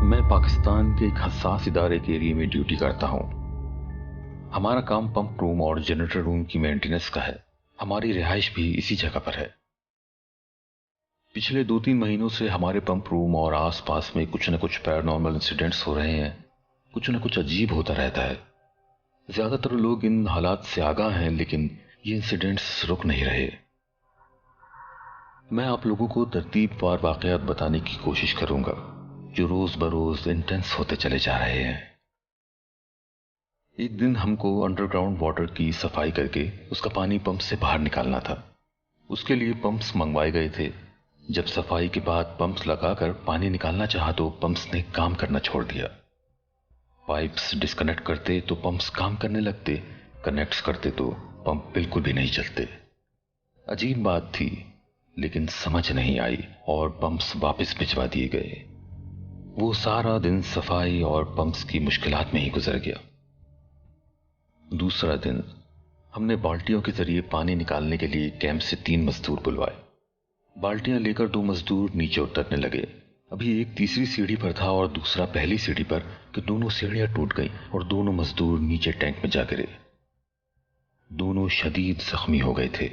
मैं पाकिस्तान के एक हसास इदारे के एरिया में ड्यूटी करता हूँ। हमारा काम पंप रूम और जनरेटर रूम की मेंटेनेंस का है। हमारी रिहाइश भी इसी जगह पर है। पिछले 2-3 महीनों से हमारे पंप रूम और आसपास में कुछ न कुछ पैरानॉर्मल इंसिडेंट्स हो रहे हैं। कुछ न कुछ अजीब होता रहता है। ज्यादातर लोग इन हालात से आगाह हैं, लेकिन ये इंसिडेंट्स रुक नहीं रहे। मैं आप लोगों को तरतीबवार वाकयात बताने की कोशिश करूंगा जो रोज बरोज इंटेंस होते चले जा रहे हैं। एक दिन हमको अंडरग्राउंड वाटर की सफाई करके उसका पानी पंप से बाहर निकालना था। उसके लिए पंप्स मंगवाए गए थे। जब सफाई के बाद पंप्स लगाकर पानी निकालना चाहा तो पंप्स ने काम करना छोड़ दिया। पाइप्स डिस्कनेक्ट करते तो पंप्स काम करने लगते, कनेक्ट करते तो पंप बिल्कुल भी नहीं चलते। अजीब बात थी, लेकिन समझ नहीं आई और पंप्स वापस भिजवा दिए गए। वो सारा दिन सफाई और पंप्स की मुश्किलात में ही गुजर गया। दूसरा दिन हमने बाल्टियों के जरिए पानी निकालने के लिए कैंप से 3 मजदूर बुलवाए। बाल्टियां लेकर 2 मजदूर नीचे उतरने लगे। अभी एक तीसरी सीढ़ी पर था और दूसरा पहली सीढ़ी पर कि दोनों सीढ़ियां टूट गईं और दोनों मजदूर नीचे टैंक में जा गिरे। दोनों शदीद जख्मी हो गए थे।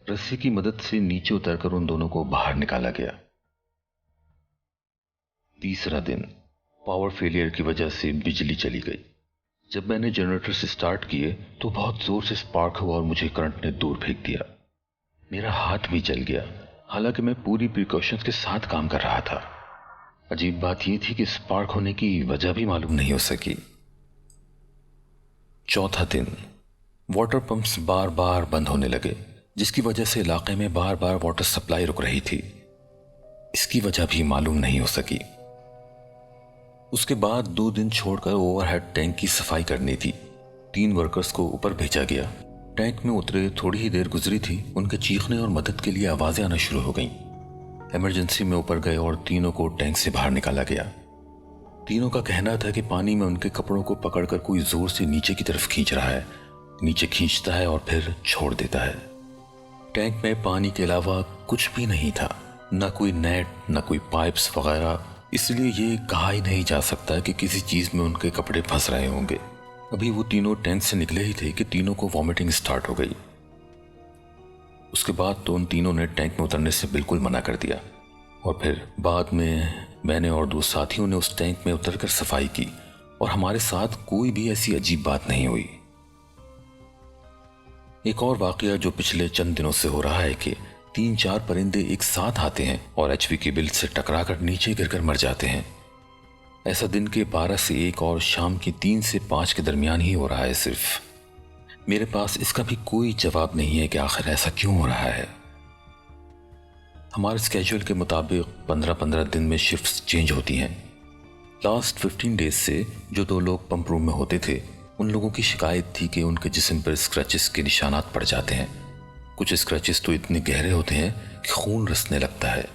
रस्सी की मदद से नीचे उतरकर उन दोनों को बाहर निकाला गया। तीसरा दिन पावर फेलियर की वजह से बिजली चली गई। जब मैंने जनरेटर से स्टार्ट किए तो बहुत जोर से स्पार्क हुआ और मुझे करंट ने दूर फेंक दिया। मेरा हाथ भी जल गया, हालांकि मैं पूरी प्रिकॉशंस के साथ काम कर रहा था। अजीब बात यह थी कि स्पार्क होने की वजह भी मालूम नहीं हो सकी। चौथा दिन वाटर पंप्स बार बार बंद होने लगे, जिसकी वजह से इलाके में बार बार वाटर सप्लाई रुक रही थी। इसकी वजह भी मालूम नहीं हो सकी। उसके बाद 2 दिन छोड़कर ओवरहेड टैंक की सफाई करनी थी। 3 वर्कर्स को ऊपर भेजा गया। टैंक में उतरे थोड़ी ही देर गुजरी थी, उनके चीखने और मदद के लिए आवाजें आना शुरू हो गईं। इमरजेंसी में ऊपर गए और तीनों को टैंक से बाहर निकाला गया। तीनों का कहना था कि पानी में उनके कपड़ों को पकड़कर कोई जोर से नीचे की तरफ खींच रहा है। नीचे खींचता है और फिर छोड़ देता है। टैंक में पानी के अलावा कुछ भी नहीं था, न कोई नेट, न कोई पाइप्स वगैरह। इसलिए ये कहा ही नहीं जा सकता कि किसी चीज में उनके कपड़े फंस रहे होंगे। अभी वो तीनों टैंक से निकले ही थे कि तीनों को वॉमिटिंग स्टार्ट हो गई। उसके बाद तो उन तीनों ने टैंक में उतरने से बिल्कुल मना कर दिया और फिर बाद में मैंने और 2 साथियों ने उस टैंक में उतरकर सफाई की और हमारे साथ कोई भी ऐसी अजीब बात नहीं हुई। एक और वाकया जो पिछले चंद दिनों से हो रहा है कि 3-4 परिंदे एक साथ आते हैं और एचवी केबल से टकराकर नीचे गिरकर मर जाते हैं। ऐसा दिन के 12 से 1 और शाम के 3 से 5 के दरमियान ही हो रहा है। सिर्फ मेरे पास इसका भी कोई जवाब नहीं है कि आखिर ऐसा क्यों हो रहा है। हमारे स्केड्यूल के मुताबिक 15-15 दिन में शिफ्ट्स चेंज होती हैं। लास्ट 15 डेज से जो 2 लोग पंप रूम में होते थे, उन लोगों की शिकायत थी कि उनके जिस्म पर स्क्रैचेस के निशानात पड़ जाते हैं। कुछ स्क्रैचेस तो इतने गहरे होते हैं कि खून रिसने लगता है।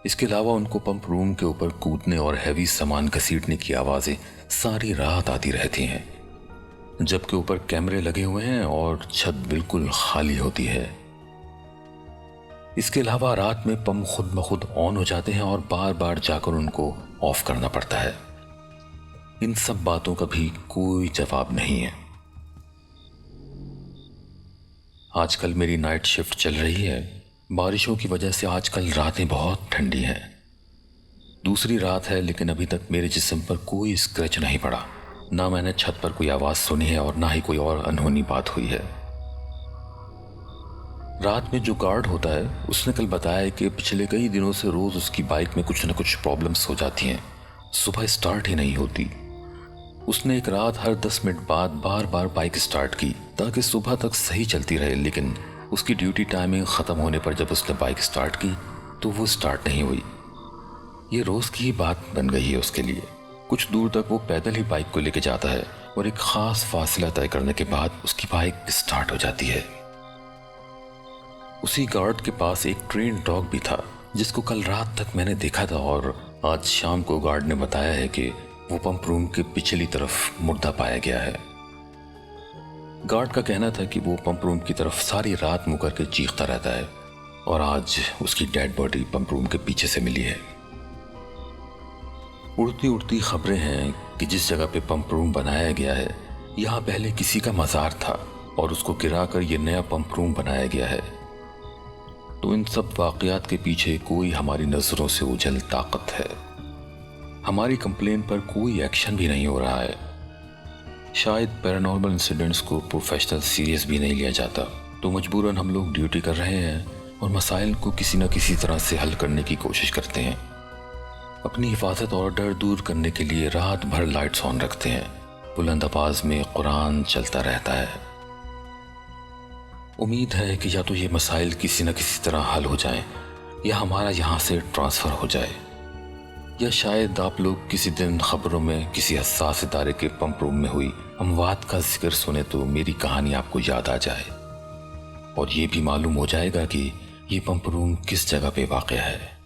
इसके अलावा उनको पंप रूम के ऊपर कूदने और हैवी सामान घसीटने की आवाजें सारी रात आती रहती हैं, जबकि ऊपर कैमरे लगे हुए हैं और छत बिल्कुल खाली होती है। इसके अलावा रात में पंप खुद ब खुद ऑन हो जाते हैं और बार बार जाकर उनको ऑफ करना पड़ता है। इन सब बातों का भी कोई जवाब नहीं है। आजकल मेरी नाइट शिफ्ट चल रही है। बारिशों की वजह से आजकल रातें बहुत ठंडी हैं। दूसरी रात है, लेकिन अभी तक मेरे जिस्म पर कोई स्क्रैच नहीं पड़ा। ना मैंने छत पर कोई आवाज सुनी है और ना ही कोई और अनहोनी बात हुई है। रात में जो गार्ड होता है उसने कल बताया कि पिछले कई दिनों से रोज उसकी बाइक में कुछ न कुछ प्रॉब्लम्स हो जाती हैं। सुबह स्टार्ट ही नहीं होती। उसने एक रात हर 10 मिनट बाद बार बार बाइक स्टार्ट की ताकि सुबह तक सही चलती रहे, लेकिन उसकी ड्यूटी टाइमिंग ख़त्म होने पर जब उसने बाइक स्टार्ट की तो वो स्टार्ट नहीं हुई। ये रोज़ की ही बात बन गई है उसके लिए। कुछ दूर तक वो पैदल ही बाइक को लेके जाता है और एक ख़ास फासला तय करने के बाद उसकी बाइक स्टार्ट हो जाती है। उसी गार्ड के पास एक ट्रेन डॉग भी था जिसको कल रात तक मैंने देखा था और आज शाम को गार्ड ने बताया है कि वो पंप रूम के पिछली तरफ मुर्दा पाया गया है। गार्ड का कहना था कि वो पंप रूम की तरफ सारी रात मुंह करके चीखता रहता है और आज उसकी डेड बॉडी पंप रूम के पीछे से मिली है। उड़ती उड़ती खबरें हैं कि जिस जगह पे पंप रूम बनाया गया है यहाँ पहले किसी का मज़ार था और उसको गिराकर ये नया पंप रूम बनाया गया है। तो इन सब वाक़यात के पीछे कोई हमारी नज़रों से ओझल ताकत है। हमारी कंप्लेन पर कोई एक्शन भी नहीं हो रहा है। शायद पैरानॉर्मल इंसिडेंट्स को प्रोफेशनल सीरियस भी नहीं लिया जाता, तो मजबूरन हम लोग ड्यूटी कर रहे हैं और मसाइल को किसी न किसी तरह से हल करने की कोशिश करते हैं। अपनी हिफाजत और डर दूर करने के लिए रात भर लाइट्स ऑन रखते हैं, बुलंद आवाज में कुरान चलता रहता है। उम्मीद है कि या तो ये मसाइल किसी न किसी तरह हल हो जाएं या हमारा यहाँ से ट्रांसफ़र हो जाए, या शायद आप लोग किसी दिन खबरों में किसी हसास इदारे के पंप रूम में हुई अमवात का जिक्र सुने तो मेरी कहानी आपको याद आ जाए और ये भी मालूम हो जाएगा कि ये पंप रूम किस जगह पे वाक़ है।